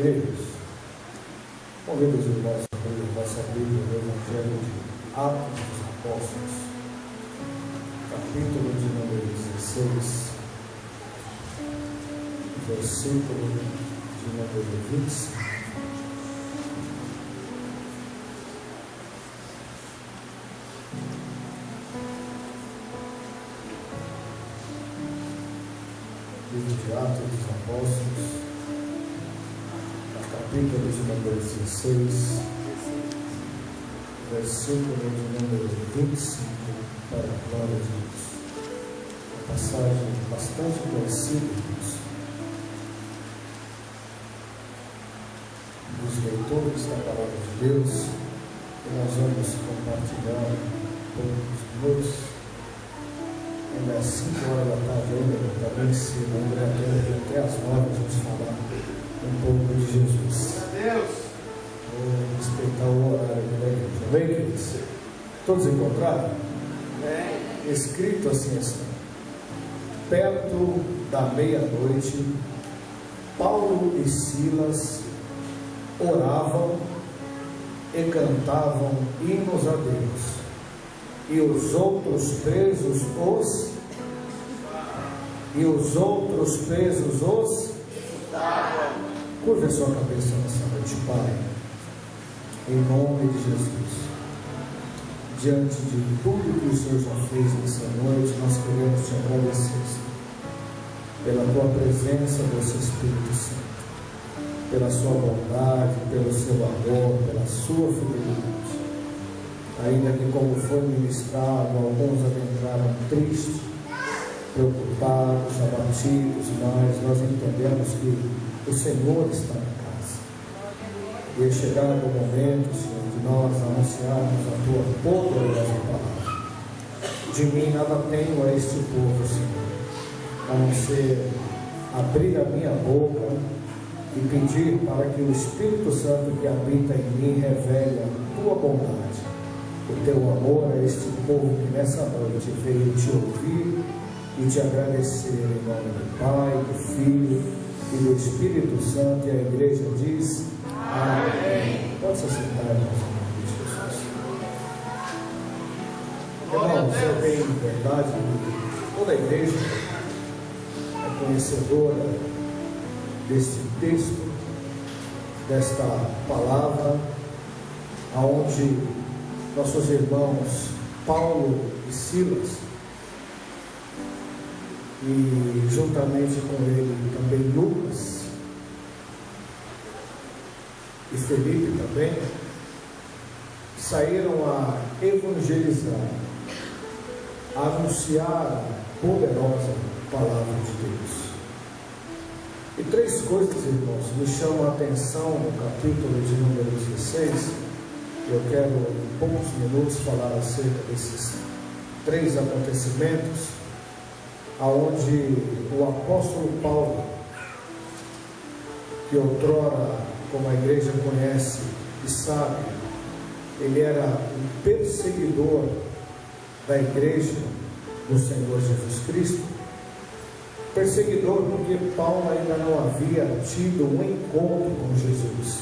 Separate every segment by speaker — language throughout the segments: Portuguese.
Speaker 1: Queridos, convido os irmãos a abrir a nossa Bíblia no Evangelho de Atos dos Apóstolos, capítulo de número 16, versículo de número 25. Livro de Atos dos Apóstolos, capítulo de número 16, versículo de número 25, para a glória de Deus. Uma passagem bastante conhecida dos leitores da Palavra de Deus, que nós vamos compartilhar por uns ainda às 5 horas da tarde, ainda também cedo, até às 9 a gente falar um pouco de Jesus. Vou respeitar o horário da igreja. Amém, queridos? Todos encontraram? Escrito assim está: perto da meia-noite, Paulo e Silas oravam e cantavam hinos a Deus, e os outros presos os curva a sua cabeça nessa noite, Pai, em nome de Jesus. Diante de tudo que o Senhor já fez nessa noite, nós queremos te agradecer, Senhor, pela tua presença, doce Espírito Santo, pela sua bondade, pelo seu amor, pela sua fidelidade. Ainda que, como foi ministrado, alguns adentraram tristes, preocupados, abatidos, mas nós entendemos que o Senhor está na casa. E é chegado o momento, Senhor, de nós anunciarmos a tua poderosa palavra. De mim nada tenho a este povo, Senhor, a não ser abrir a minha boca e pedir para que o Espírito Santo que habita em mim revele a tua bondade, o teu amor a este povo que nessa noite veio te ouvir e te agradecer, em nome do Pai, do Filho e do Espírito Santo. E a igreja diz: amém. Pode se sentar, irmãos, em nome de Jesus. Irmãos, eu tenho verdade que toda a igreja é conhecedora deste texto, desta palavra, aonde nossos irmãos Paulo e Silas, e juntamente com ele também Lucas e Felipe também, saíram a evangelizar, a anunciar a poderosa palavra de Deus. E três coisas, irmãos, me chamam a atenção no capítulo de número 16. Eu quero em poucos minutos falar acerca desses três acontecimentos, aonde o apóstolo Paulo, que outrora, como a igreja conhece e sabe, ele era um perseguidor da igreja do Senhor Jesus Cristo. Perseguidor porque Paulo ainda não havia tido um encontro com Jesus.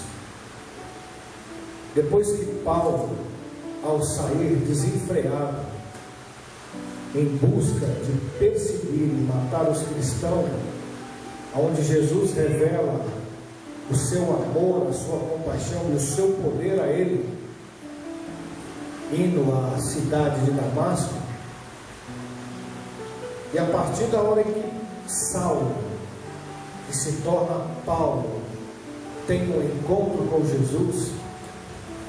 Speaker 1: Depois que Paulo, ao sair desenfreado em busca de perseguir e matar os cristãos, onde Jesus revela o seu amor, a sua compaixão e o seu poder a ele, indo à cidade de Damasco. E a partir da hora em que Saulo, que se torna Paulo, tem um encontro com Jesus,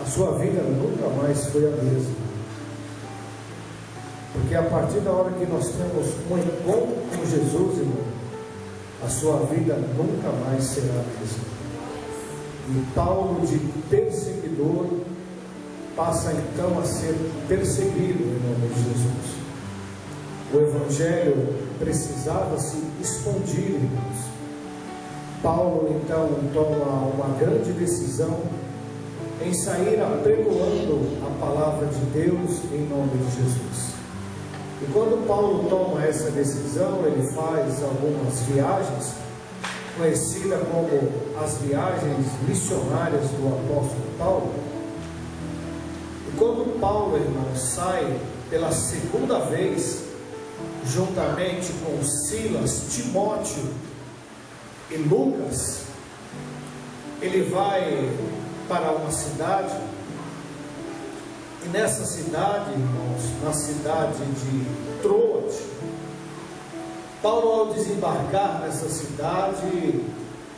Speaker 1: a sua vida nunca mais foi a mesma. Porque a partir da hora que nós temos um encontro com Jesus, irmão, a sua vida nunca mais será a mesma. E Paulo, de perseguidor, passa então a ser perseguido em nome de Jesus. O Evangelho precisava se expandir, irmãos. Paulo então toma uma grande decisão em sair apregoando a palavra de Deus em nome de Jesus. E quando Paulo toma essa decisão, ele faz algumas viagens conhecida como as viagens missionárias do apóstolo Paulo. E quando Paulo, irmão, sai pela segunda vez, juntamente com Silas, Timóteo e Lucas, ele vai para uma cidade, e nessa cidade, irmãos, na cidade de Troade, Paulo, ao desembarcar nessa cidade,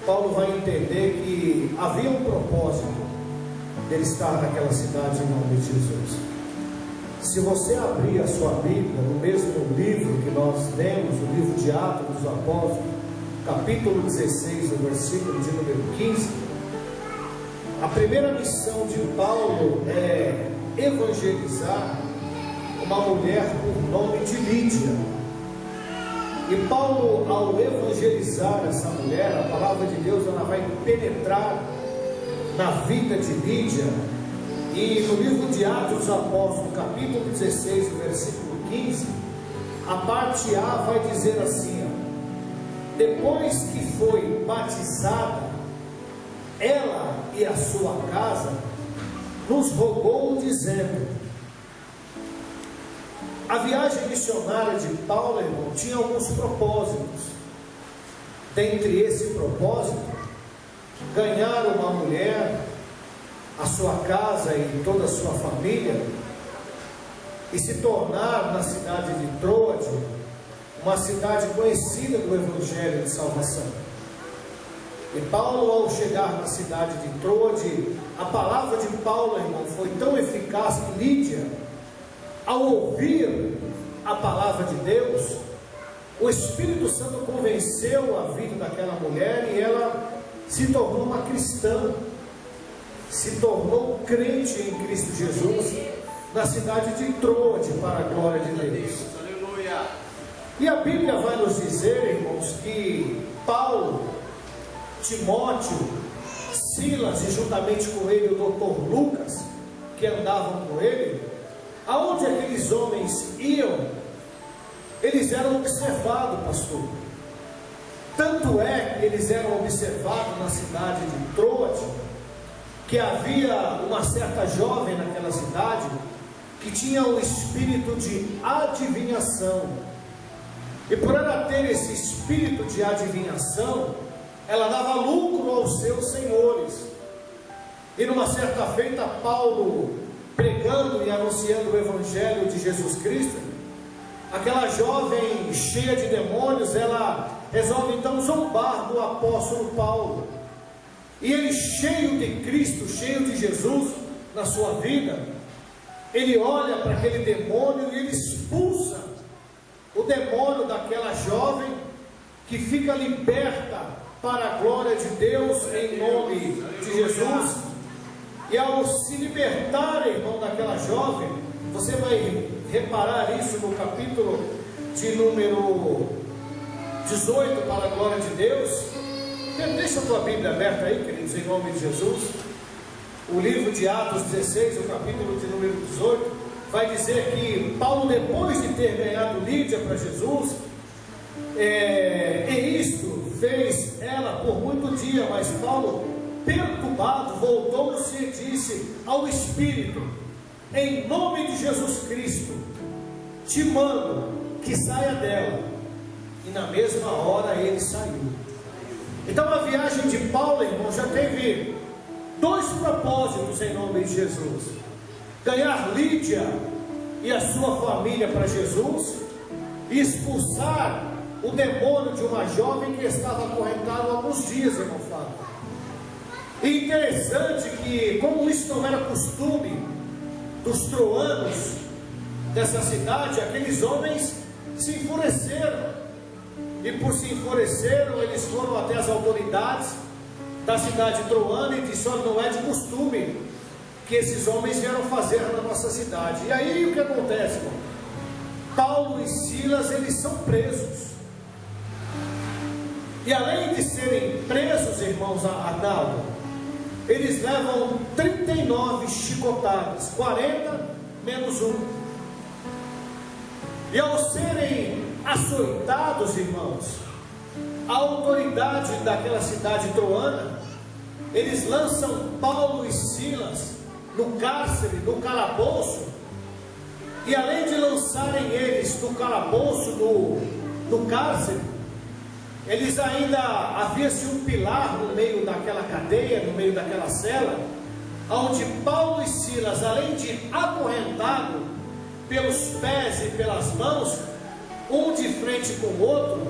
Speaker 1: Paulo vai entender que havia um propósito dele estar naquela cidade em nome de Jesus. Se você abrir a sua Bíblia, no mesmo livro que nós lemos, o livro de Atos dos Apóstolos, capítulo 16, o versículo de número 15, a primeira missão de Paulo é evangelizar uma mulher por nome de Lídia. E Paulo, ao evangelizar essa mulher, a palavra de Deus ela vai penetrar na vida de Lídia. E no livro de Atos dos Apóstolos, capítulo 16, versículo 15, a parte A vai dizer assim: ó, depois que foi batizada, ela e a sua casa nos rogou, dizendo... A viagem missionária de Paulo, irmão, tinha alguns propósitos. Dentre esse propósito, ganhar uma mulher, a sua casa e toda a sua família, e se tornar na cidade de Troade uma cidade conhecida do Evangelho de Salvação. E Paulo, ao chegar na cidade de Troade, a palavra de Paulo, irmão, foi tão eficaz que Lídia, ao ouvir a palavra de Deus, o Espírito Santo convenceu a vida daquela mulher e ela se tornou uma cristã, se tornou crente em Cristo Jesus na cidade de Troade, para a glória de Deus. E a Bíblia vai nos dizer, irmãos, que Paulo, Timóteo, Silas e juntamente com ele o doutor Lucas, que andavam com ele, aonde aqueles homens iam, eles eram observados, pastor. Tanto é que eles eram observados na cidade de Troade, que havia uma certa jovem naquela cidade, que tinha um espírito de adivinhação. E por ela ter esse espírito de adivinhação, ela dava lucro aos seus senhores. E numa certa feita, Paulo, pregando e anunciando o Evangelho de Jesus Cristo, aquela jovem cheia de demônios, ela resolve então zombar do apóstolo Paulo. E ele, cheio de Cristo, cheio de Jesus na sua vida, ele olha para aquele demônio e ele expulsa o demônio daquela jovem, que fica liberta para a glória de Deus em nome de Jesus. E ao se libertar, irmão, daquela jovem, você vai reparar isso no capítulo de número 18, para a glória de Deus. Deixa a tua Bíblia aberta aí, queridos, em nome de Jesus. O livro de Atos 16, o capítulo de número 18, vai dizer que Paulo, depois de ter ganhado Lídia para Jesus, e isto fez ela por muito dia, mas Paulo, perturbado, voltou-se e disse ao Espírito: em nome de Jesus Cristo, te mando que saia dela. E na mesma hora ele saiu. Então a viagem de Paulo, irmão, já teve dois propósitos em nome de Jesus: ganhar Lídia e a sua família para Jesus, e expulsar o demônio de uma jovem que estava acorrentada há alguns dias, irmão Flávio. E interessante que, como isso não era costume dos troanos dessa cidade, aqueles homens se enfureceram. E por se enfureceram, eles foram até as autoridades da cidade troana e disseram: não é de costume que esses homens vieram fazer na nossa cidade. E aí o que acontece, irmão? Paulo e Silas, eles são presos. E além de serem presos, irmãos, Arnaldo, eles levam 39 chicotadas, 40 menos 1. E ao serem açoitados, irmãos, a autoridade daquela cidade troana, eles lançam Paulo e Silas no cárcere, no calabouço, e além de lançarem eles no calabouço, no cárcere, eles ainda, havia-se um pilar no meio daquela cadeia, no meio daquela cela, onde Paulo e Silas, além de acorrentado pelos pés e pelas mãos, um de frente com o outro,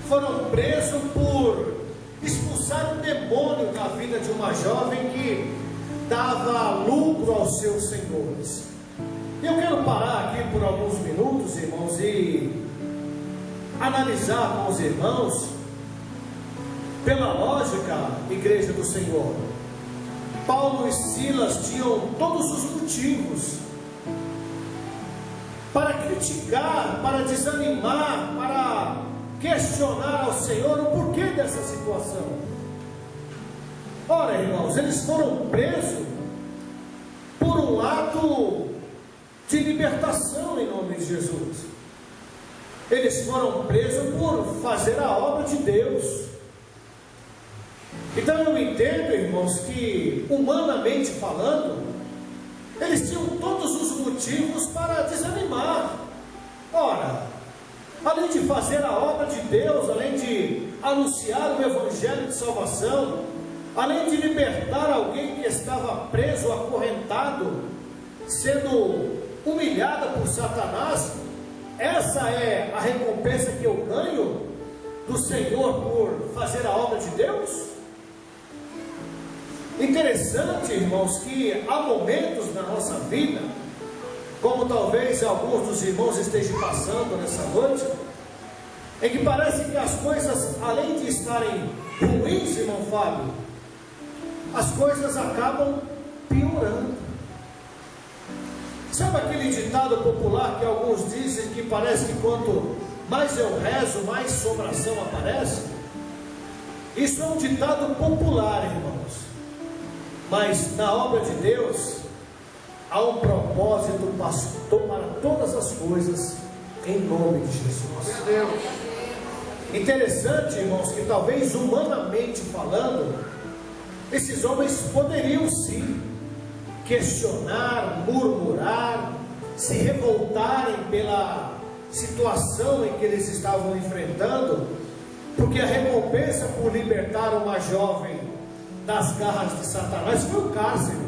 Speaker 1: foram presos por expulsar um demônio na vida de uma jovem que dava lucro aos seus senhores. Eu quero parar aqui por alguns minutos, irmãos, e analisar com os irmãos, pela lógica, igreja do Senhor. Paulo e Silas tinham todos os motivos para criticar, para desanimar, para questionar ao Senhor o porquê dessa situação. Ora, irmãos, eles foram presos por um ato de libertação em nome de Jesus. Eles foram presos por fazer a obra de Deus. Então eu entendo, irmãos, que humanamente falando, eles tinham todos os motivos para desanimar. Ora, além de fazer a obra de Deus, além de anunciar o evangelho de salvação, além de libertar alguém que estava preso, acorrentado, sendo humilhado por Satanás, essa é a recompensa que eu ganho do Senhor por fazer a obra de Deus? Interessante, irmãos, que há momentos na nossa vida, como talvez alguns dos irmãos estejam passando nessa noite, em que parece que as coisas, além de estarem ruins, irmão Fábio, as coisas acabam piorando. Sabe aquele ditado popular que alguns dizem que parece que quanto mais eu rezo, mais assombração aparece? Isso é um ditado popular, irmãos. Mas na obra de Deus há um propósito pastor para todas as coisas, em nome de Jesus. Meu Deus. Interessante, irmãos, que talvez humanamente falando, esses homens poderiam sim questionar, murmurar, se revoltarem pela situação em que eles estavam enfrentando, porque a recompensa por libertar uma jovem das garras de Satanás foi o cárcere.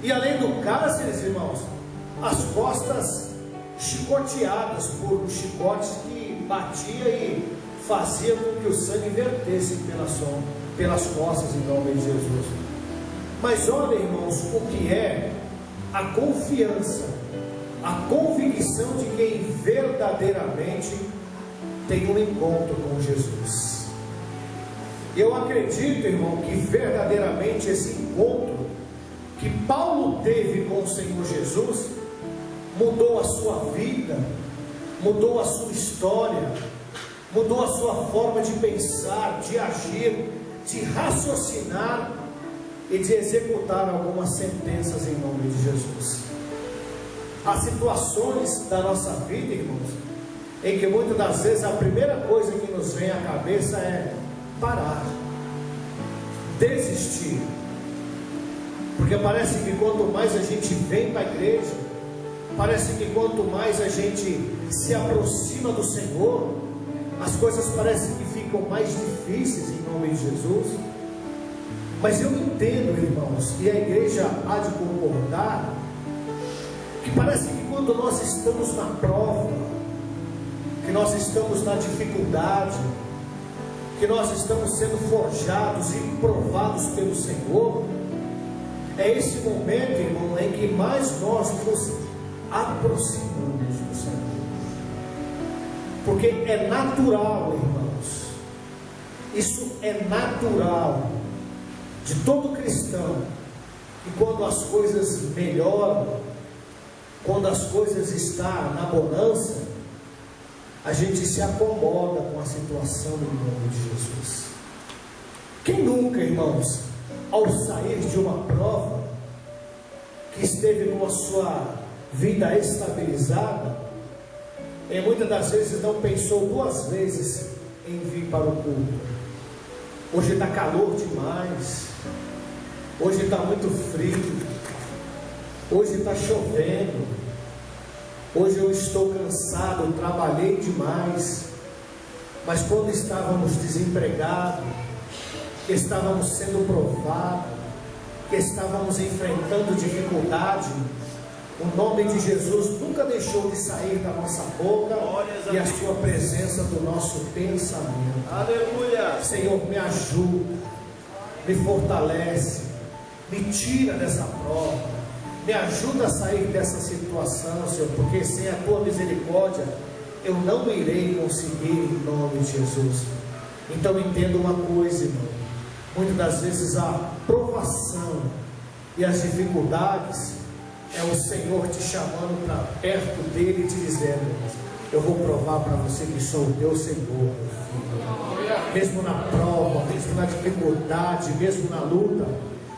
Speaker 1: E além do cárcere, irmãos, as costas chicoteadas por um chicote que batia e fazia com que o sangue vertesse pelas costas, em nome de Jesus. Mas olha, irmãos, o que é a confiança, a convicção de quem verdadeiramente tem um encontro com Jesus. Eu acredito, irmão, que verdadeiramente esse encontro que Paulo teve com o Senhor Jesus mudou a sua vida, mudou a sua história, mudou a sua forma de pensar, de agir, de raciocinar e de executar algumas sentenças em nome de Jesus. Há situações da nossa vida, irmãos, em que muitas das vezes a primeira coisa que nos vem à cabeça é parar, desistir, porque parece que quanto mais a gente vem para a igreja, parece que quanto mais a gente se aproxima do Senhor, as coisas parecem que ficam mais difíceis em nome de Jesus. Mas eu entendo, irmãos, e a igreja há de concordar, que parece que quando nós estamos na prova, que nós estamos na dificuldade, que nós estamos sendo forjados e provados pelo Senhor, é esse momento, irmão, em que mais nós nos aproximamos do Senhor. Porque é natural, irmãos, isso é natural de todo cristão, que quando as coisas melhoram, quando as coisas estão na bonança, a gente se acomoda com a situação em nome de Jesus. Quem nunca, irmãos, ao sair de uma prova, que esteve numa sua vida estabilizada, e muitas das vezes não pensou duas vezes em vir para o culto. Hoje está calor demais. Hoje está muito frio. Hoje está chovendo. Hoje eu estou cansado, trabalhei demais. Mas quando estávamos desempregados, que estávamos sendo provados, que estávamos enfrentando dificuldade, o nome de Jesus nunca deixou de sair da nossa boca e a sua presença do nosso pensamento.
Speaker 2: Aleluia!
Speaker 1: Senhor, me ajuda, me fortalece, me tira dessa prova, me ajuda a sair dessa situação, Senhor, porque sem a tua misericórdia eu não irei conseguir, em nome de Jesus. Então entenda uma coisa, irmão, muitas das vezes a provação e as dificuldades é o Senhor te chamando para perto dele e te dizendo: eu vou provar para você que sou o teu Senhor, meu filho. Mesmo na prova, mesmo na dificuldade, mesmo na luta,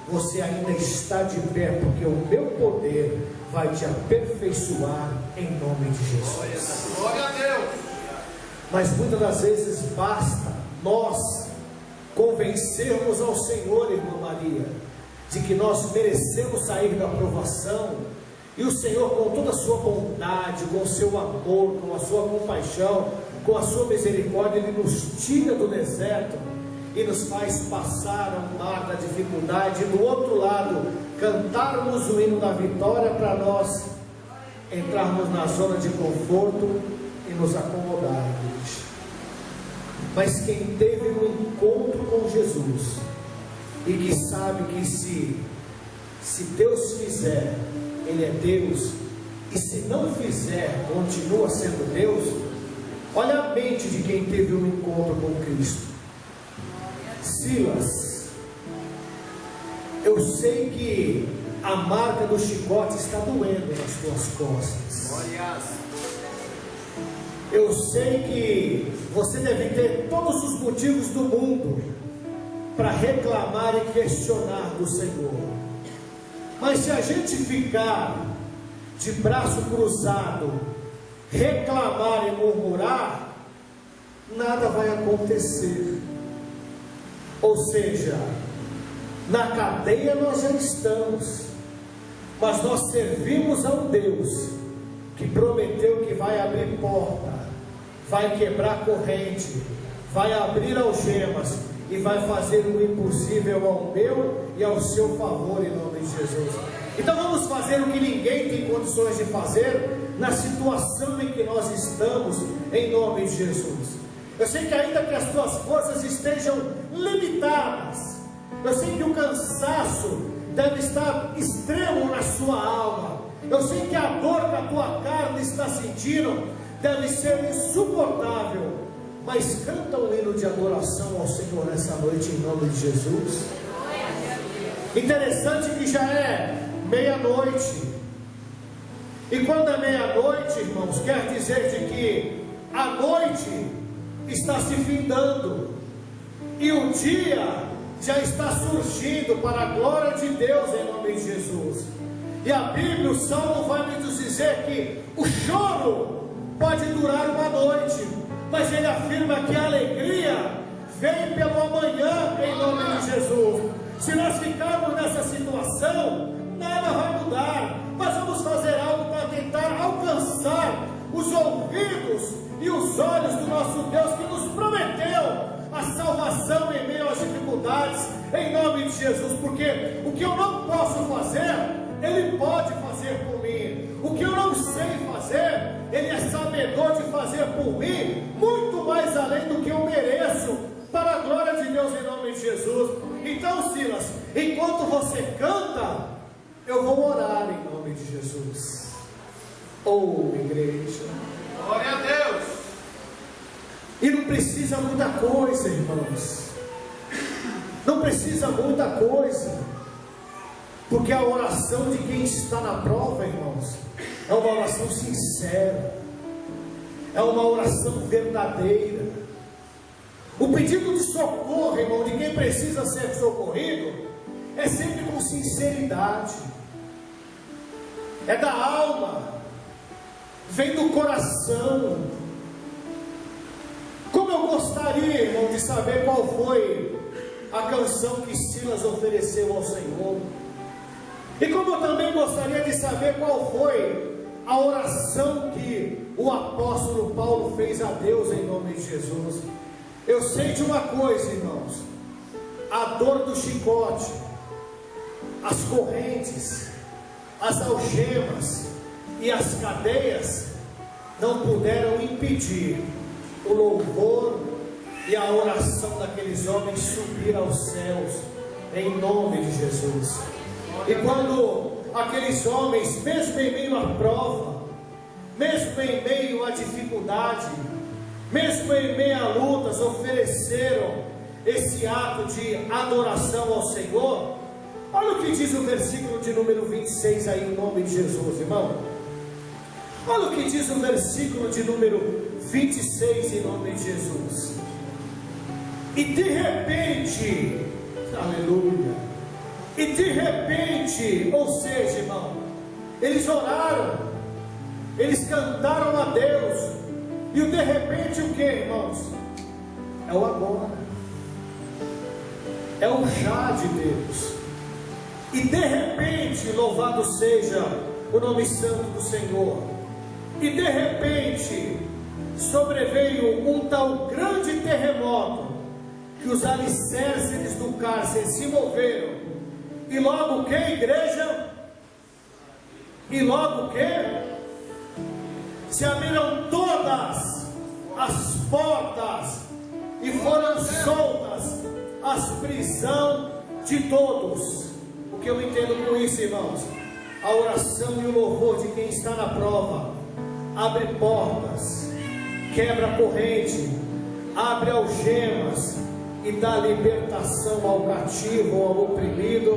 Speaker 1: você ainda está de pé, porque o meu poder vai te aperfeiçoar em nome de Jesus.
Speaker 2: Glória a Deus!
Speaker 1: Mas muitas das vezes basta nós convencermos ao Senhor, irmã Maria, de que nós merecemos sair da provação, e o Senhor, com toda a sua bondade, com o seu amor, com a sua compaixão, com a sua misericórdia, Ele nos tira do deserto e nos faz passar o mar da dificuldade, e do outro lado cantarmos o hino da vitória, para nós entrarmos na zona de conforto e nos acomodarmos. Mas quem teve um encontro com Jesus e que sabe que se Deus fizer, Ele é Deus, e se não fizer, continua sendo Deus. Olha a mente de quem teve um encontro com Cristo. Silas, eu sei que a marca do chicote está doendo nas tuas costas. Eu sei que você deve ter todos os motivos do mundo para reclamar e questionar do Senhor. Mas se a gente ficar de braço cruzado, reclamar e murmurar, nada vai acontecer. Ou seja, na cadeia nós já estamos, mas nós servimos a um Deus que prometeu que vai abrir porta, vai quebrar corrente, vai abrir algemas e vai fazer o impossível ao meu e ao seu favor, em nome de Jesus. Então vamos fazer o que ninguém tem condições de fazer na situação em que nós estamos, em nome de Jesus. Eu sei que ainda que as tuas forças estejam limitadas, eu sei que o cansaço deve estar extremo na sua alma, eu sei que a dor que a tua carne está sentindo deve ser insuportável, mas canta um hino de adoração ao Senhor nessa noite, em nome de Jesus. Interessante que já é meia-noite, e quando é meia-noite, irmãos, quer dizer de que a noite está se findando e o dia já está surgindo para a glória de Deus, em nome de Jesus. E a Bíblia, o Salmo vai nos dizer que o choro pode durar uma noite, mas ele afirma que a alegria vem pelo amanhã, em nome de Jesus. Se nós ficarmos nessa situação, nada vai mudar, mas vamos fazer algo para tentar alcançar os ouvidos e os olhos do nosso Deus, que nos prometeu a salvação em meio às dificuldades, em nome de Jesus. Porque o que eu não posso fazer, Ele pode fazer por mim. O que eu não sei fazer, Ele é sabedor de fazer por mim, muito mais além do que eu mereço, para a glória de Deus, em nome de Jesus. Então, Silas, enquanto você canta, eu vou orar em nome de Jesus. Oh, igreja,
Speaker 2: glória a Deus!
Speaker 1: E não precisa muita coisa, irmãos. Não precisa muita coisa, porque a oração de quem está na prova, irmãos, é uma oração sincera, é uma oração verdadeira. O pedido de socorro, irmão, de quem precisa ser socorrido, é sempre com sinceridade, é da alma, vem do coração. Como eu eu gostaria, irmão, de saber qual foi a canção que Silas ofereceu ao Senhor. E como eu também gostaria de saber qual foi a oração que o apóstolo Paulo fez a Deus em nome de Jesus. Eu sei de uma coisa, irmãos: a dor do chicote, as correntes, as algemas e as cadeias não puderam impedir o louvor e a oração daqueles homens subir aos céus em nome de Jesus. E quando aqueles homens, mesmo em meio à prova, mesmo em meio à dificuldade, mesmo em meio a lutas, ofereceram esse ato de adoração ao Senhor, olha o que diz o versículo de número 26 aí, em nome de Jesus, irmão. Olha o que diz o versículo de número 26, em nome de Jesus. E de repente, aleluia, e de repente, ou seja, irmão, eles oraram, eles cantaram a Deus, e o de repente o que, irmãos? É o agora, é o já de Deus. E de repente, louvado seja o nome santo do Senhor, e de repente sobreveio um tal grande terremoto, que os alicerces do cárcere se moveram, e logo o que, igreja? E logo o que? Se abriram todas as portas, e foram soltas as prisões de todos. O que eu entendo com isso, irmãos? A oração e o louvor de quem está na prova abre portas, quebra corrente, abre algemas e dá libertação ao cativo, ao oprimido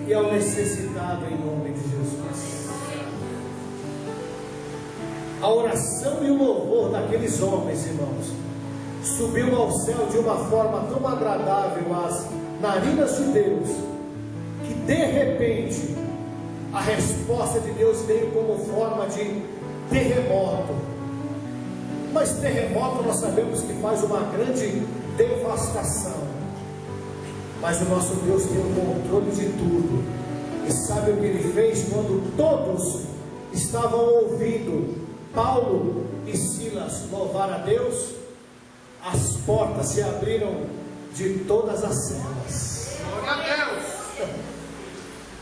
Speaker 1: e ao necessitado, em nome de Jesus. A oração e o louvor daqueles homens, irmãos, subiu ao céu de uma forma tão agradável às narinas de Deus, que de repente a resposta de Deus veio como forma de terremoto. Mas terremoto nós sabemos que faz uma grande devastação, mas o nosso Deus tem o controle de tudo. E sabe o que Ele fez quando todos estavam ouvindo Paulo e Silas louvar a Deus? As portas se abriram de todas as celas.
Speaker 2: Glória a Deus!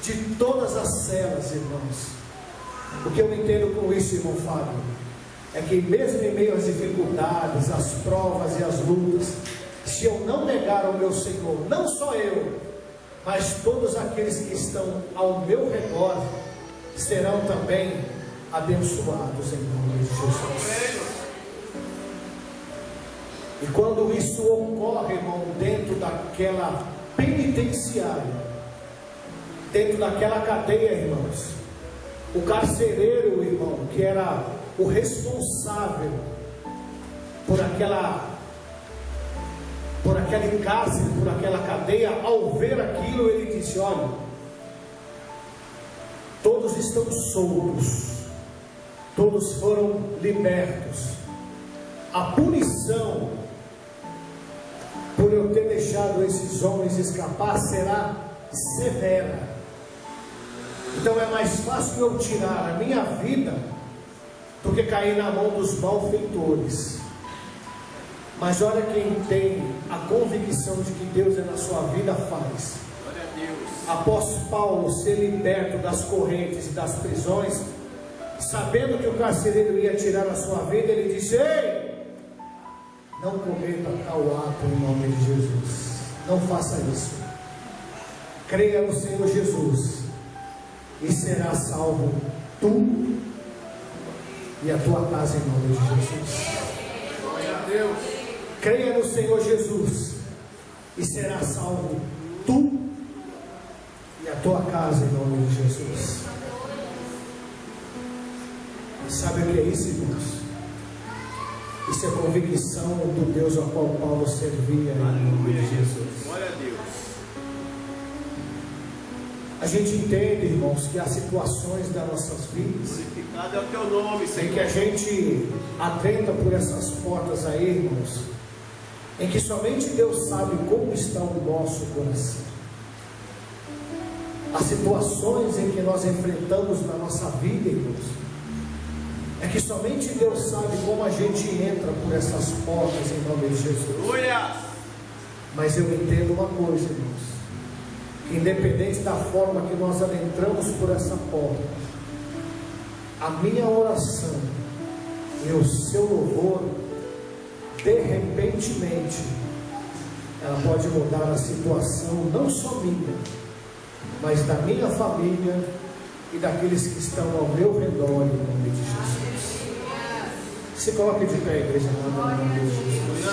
Speaker 1: De todas as celas, irmãos. O que eu entendo com isso, irmão Fábio, é que mesmo em meio às dificuldades, às provas e às lutas, se eu não negar ao meu Senhor, não só eu, mas todos aqueles que estão ao meu redor, serão também abençoados em nome de Jesus. E quando isso ocorre, irmão, dentro daquela penitenciária, dentro daquela cadeia, irmãos, o carcereiro, irmão, que era o responsável por aquele cárcere, por aquela cadeia, ao ver aquilo, ele disse: olha, todos estão soltos, todos foram libertos. A punição por eu ter deixado esses homens escapar será severa. Então é mais fácil eu tirar a minha vida do que cair na mão dos malfeitores. Mas olha, quem tem a convicção de que Deus é na sua vida faz.
Speaker 2: Glória a Deus.
Speaker 1: Após Paulo ser liberto das correntes e das prisões, sabendo que o carcereiro ia tirar a sua vida, ele disse: ei, não cometa tal ato em nome de Jesus. Não faça isso. Creia no Senhor Jesus e será salvo tu e a tua casa em nome de Jesus.
Speaker 2: Glória a Deus.
Speaker 1: Creia no Senhor Jesus e será salvo tu e a tua casa em nome de Jesus. E sabe o que é isso, irmãos? Isso é convicção do Deus ao qual Paulo servia em nome de Jesus.
Speaker 2: Glória a Deus.
Speaker 1: A gente entende, irmãos, que há situações das nossas vidas
Speaker 2: Glorificado é o teu nome,
Speaker 1: em
Speaker 2: Senhor.
Speaker 1: que a gente adentra por essas portas aí, irmãos, em que somente Deus sabe como está o nosso coração. As situações em que nós enfrentamos na nossa vida, irmãos, é que somente Deus sabe como a gente entra por essas portas em nome de Jesus.
Speaker 2: Aleluia.
Speaker 1: Mas eu entendo uma coisa, irmãos, que independente da forma que nós adentramos por essa porta, a minha oração e o seu louvor, de repentemente, ela pode mudar a situação, não só minha, mas da minha família e daqueles que estão ao meu redor, em nome de Jesus. Se coloque de pé, igreja, em nome de Jesus.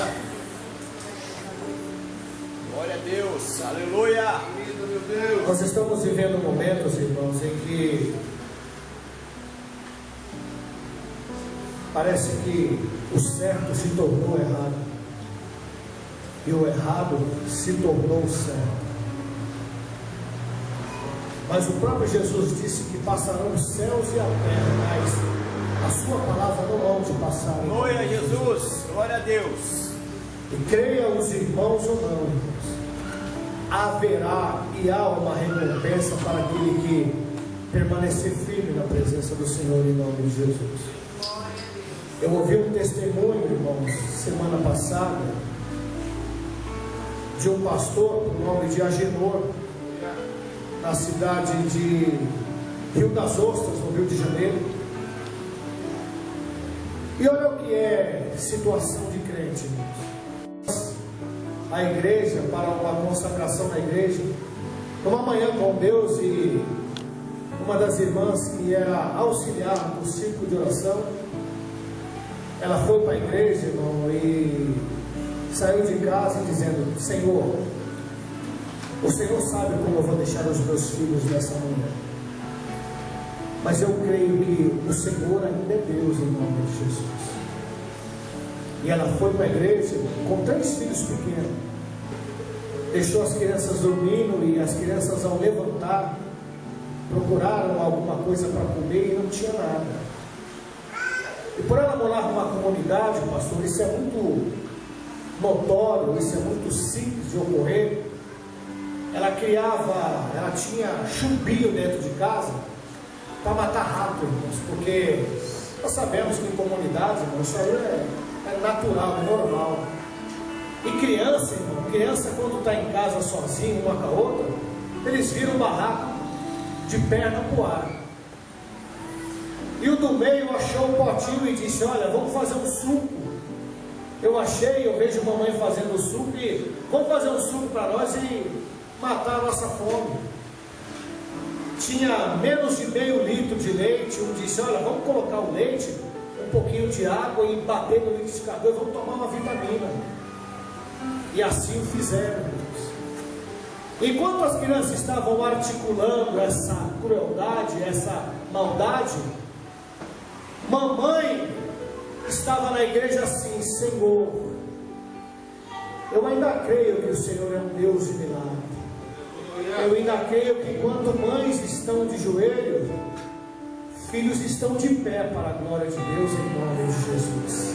Speaker 2: Glória a Deus. Aleluia. Lindo, meu Deus.
Speaker 1: Nós estamos vivendo momentos, irmãos, em que parece que o certo se tornou errado e o errado se tornou certo. Mas o próprio Jesus disse que passarão os céus e a terra, mas a sua palavra não há de passar.
Speaker 2: Glória a Jesus. Glória a Deus.
Speaker 1: E creia os irmãos ou não, irmãos, haverá e há uma recompensa para aquele que permanecer firme na presença do Senhor em nome de Jesus. Eu ouvi um testemunho, irmãos, semana passada, de um pastor por nome de Agenor, na cidade de Rio das Ostras, no Rio de Janeiro. E olha o que é situação de crente, irmãos. A igreja, para uma consagração na igreja, numa manhã com Deus, e uma das irmãs que era auxiliar do círculo de oração, ela foi para a igreja, irmão, e saiu de casa dizendo: Senhor, o Senhor sabe como eu vou deixar os meus filhos nessa manhã, mas eu creio que o Senhor ainda é Deus, em nome de Jesus. E ela foi para a igreja com 3 filhos pequenos, deixou as crianças dormindo, e as crianças, ao levantar, procuraram alguma coisa para comer e não tinha nada. E por ela morar numa comunidade, pastor, isso é muito notório, isso é muito simples de ocorrer. Ela tinha chumbinho dentro de casa para matar rato, irmãos, porque nós sabemos que em comunidade, irmãos, isso aí é natural, é normal. E criança, irmão, criança quando está em casa sozinho, uma com a outra, eles viram um barraco de perna para o ar. E o do meio achou um potinho e disse: olha, vamos fazer um suco. Eu vejo mamãe fazendo suco, e vamos fazer um suco para nós e matar a nossa fome. Tinha menos de meio litro de leite. Um disse: olha, vamos colocar o leite, um pouquinho de água e bater no liquidificador e vamos tomar uma vitamina. E assim o fizeram. Enquanto as crianças estavam articulando essa crueldade, essa maldade, mamãe estava na igreja assim: Senhor, eu ainda creio que o Senhor é um Deus de milagre. Eu ainda creio que enquanto mães estão de joelho, filhos estão de pé para a glória de Deus, em nome de Jesus.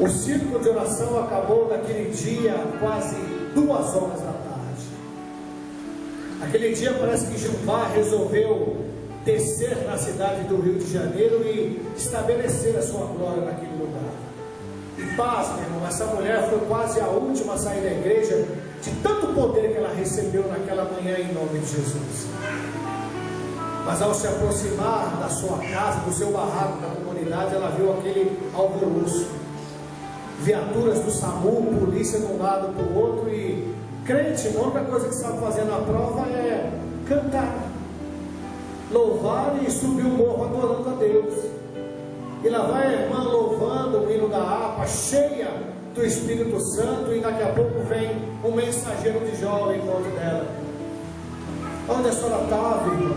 Speaker 1: O círculo de oração acabou naquele dia quase 2 horas da tarde. Aquele dia parece que Jeová resolveu descer na cidade do Rio de Janeiro e estabelecer a sua glória naquele lugar. E paz, meu irmão, essa mulher foi quase a última a sair da igreja, de tanto poder que ela recebeu naquela manhã, em nome de Jesus. Mas ao se aproximar da sua casa, do seu barraco, da comunidade, ela viu aquele alvoroço, viaturas do SAMU, polícia de um lado para o outro, e crente, a única coisa que sabe fazer na prova é cantar, louvar e subir o morro adorando a Deus. E lá vai a irmã louvando o hino da harpa, cheia do Espírito Santo, e daqui a pouco vem um mensageiro de Jó ao encontro dela. Onde a senhora estava, irmã?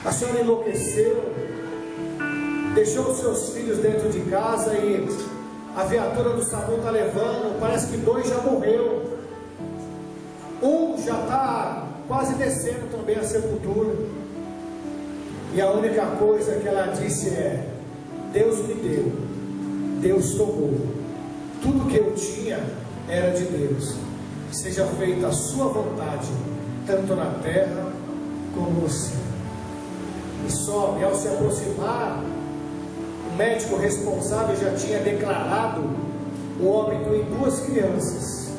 Speaker 1: A senhora enlouqueceu, deixou os seus filhos dentro de casa e a viatura do SAMU está levando, parece que 2 já morreu, um já está quase descendo também a sepultura. E a única coisa que ela disse é: Deus me deu, Deus tomou, tudo que eu tinha era de Deus. Seja feita a sua vontade, tanto na terra como no céu. E sobe, ao se aproximar, o médico responsável já tinha declarado o óbito em 2 crianças.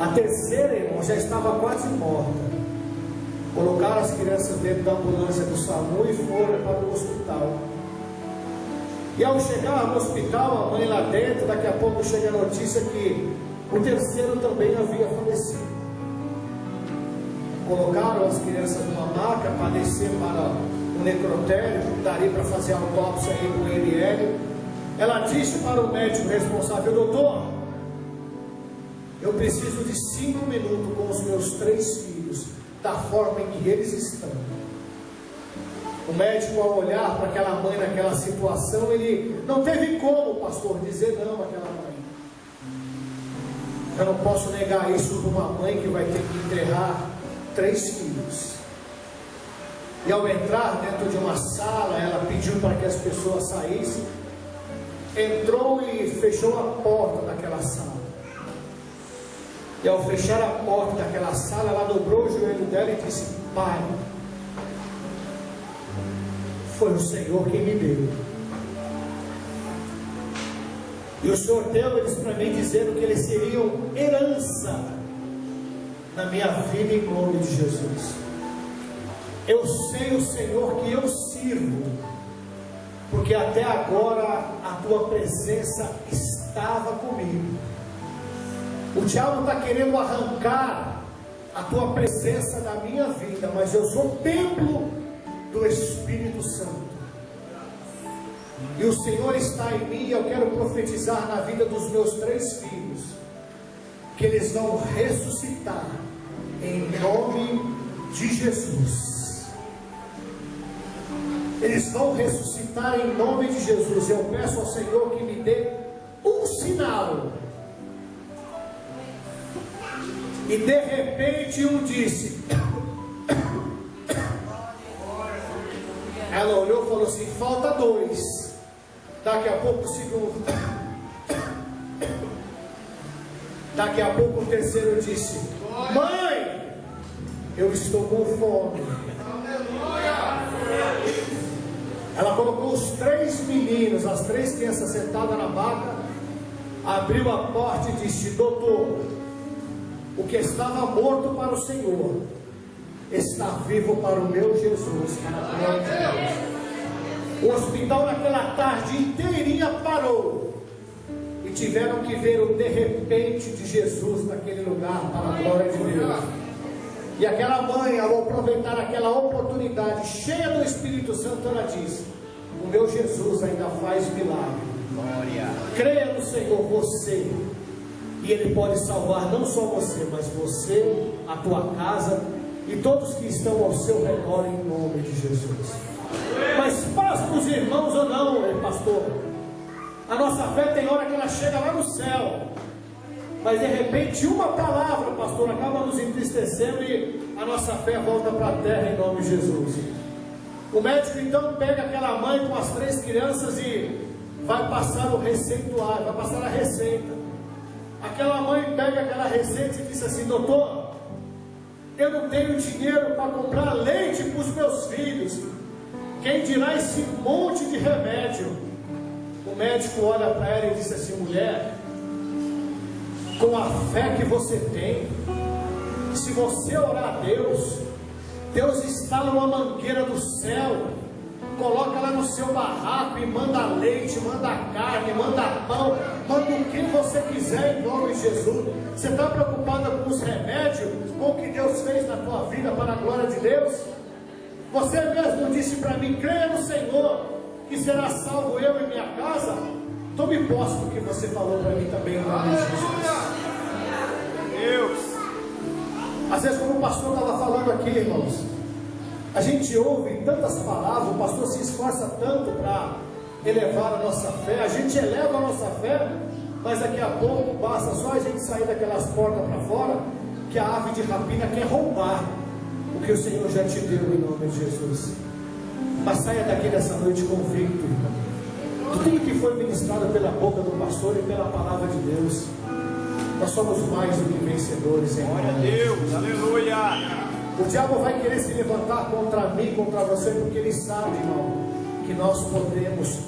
Speaker 1: A terceira, irmão, já estava quase morta. Colocaram as crianças dentro da ambulância do SAMU e foram para o hospital. E ao chegar no hospital, a mãe lá dentro, daqui a pouco chega a notícia que o terceiro também havia falecido. Colocaram as crianças numa maca para descer para o necrotério, daria para fazer a autópsia aí com ele e Hélio. Ela disse para o médico responsável: doutor, eu preciso de 5 minutos com os meus 3 filhos, da forma em que eles estão. O médico, ao olhar para aquela mãe naquela situação, ele não teve como, pastor, dizer não àquela mãe. Eu não posso negar isso para uma mãe que vai ter que enterrar 3 filhos. E ao entrar dentro de uma sala, ela pediu para que as pessoas saíssem. Entrou e fechou a porta daquela sala. E ao fechar a porta daquela sala, ela dobrou o joelho dela e disse: Pai, foi o Senhor quem me deu. E o Senhor deu eles para mim, dizendo que eles seriam herança na minha vida, em nome de Jesus. Eu sei, o Senhor, que eu sirvo, porque até agora a tua presença estava comigo. O diabo está querendo arrancar a tua presença da minha vida, mas eu sou templo do Espírito Santo. E o Senhor está em mim, e eu quero profetizar na vida dos meus 3 filhos, que eles vão ressuscitar em nome de Jesus. Eles vão ressuscitar em nome de Jesus. Eu peço ao Senhor que me dê um sinal. E de repente um disse, ela olhou e falou assim: falta 2. Daqui a pouco o segundo. Daqui a pouco o terceiro disse: mãe, eu estou com fome. Ela colocou os 3 meninos, as 3 crianças sentadas na maca, abriu a porta e disse: doutor, o que estava morto para o Senhor está vivo para o meu Jesus, para a glória de Deus. O hospital naquela tarde inteirinha parou, e tiveram que ver o de repente de Jesus naquele lugar, para a glória de Deus. E aquela mãe, ao aproveitar aquela oportunidade, cheia do Espírito Santo, ela disse: o meu Jesus ainda faz milagre. Glória. Creia no Senhor, você, e Ele pode salvar não só você, mas você, a tua casa e todos que estão ao seu redor, em nome de Jesus. Mas paz para os irmãos ou não, pastor? A nossa fé tem hora que ela chega lá no céu, mas de repente uma palavra, pastor, acaba nos entristecendo e a nossa fé volta para a terra, em nome de Jesus. O médico então pega aquela mãe com as 3 crianças e vai passar o receituário, vai passar a receita. Aquela mãe pega aquela receita e diz assim: doutor, eu não tenho dinheiro para comprar leite para os meus filhos, quem dirá esse monte de remédio? O médico olha para ela e diz assim: mulher, com a fé que você tem, se você orar a Deus, Deus instala uma mangueira do céu, coloca lá no seu barraco e manda leite, manda carne, manda pão, manda o que você quiser, em nome de Jesus. Você está preocupada com os remédios, com o que Deus fez na tua vida, para a glória de Deus? Você mesmo disse para mim: creia no Senhor, que será salvo eu e minha casa. Tome posse do que você falou para mim também, em nome de Jesus. Deus. Às vezes, como o pastor estava falando aqui, irmãos, a gente ouve tantas palavras, o pastor se esforça tanto para elevar a nossa fé, a gente eleva a nossa fé, mas daqui a pouco basta só a gente sair daquelas portas para fora, que a ave de rapina quer roubar o que o Senhor já te deu, em nome de Jesus. Mas saia daqui dessa noite convicto, irmão. de tudo que foi ministrado pela boca do pastor e pela palavra de Deus. Nós somos mais do que vencedores em
Speaker 2: Glória a Deus, aleluia.
Speaker 1: O diabo vai querer se levantar contra mim, contra você, porque ele sabe, irmão, que nós podemos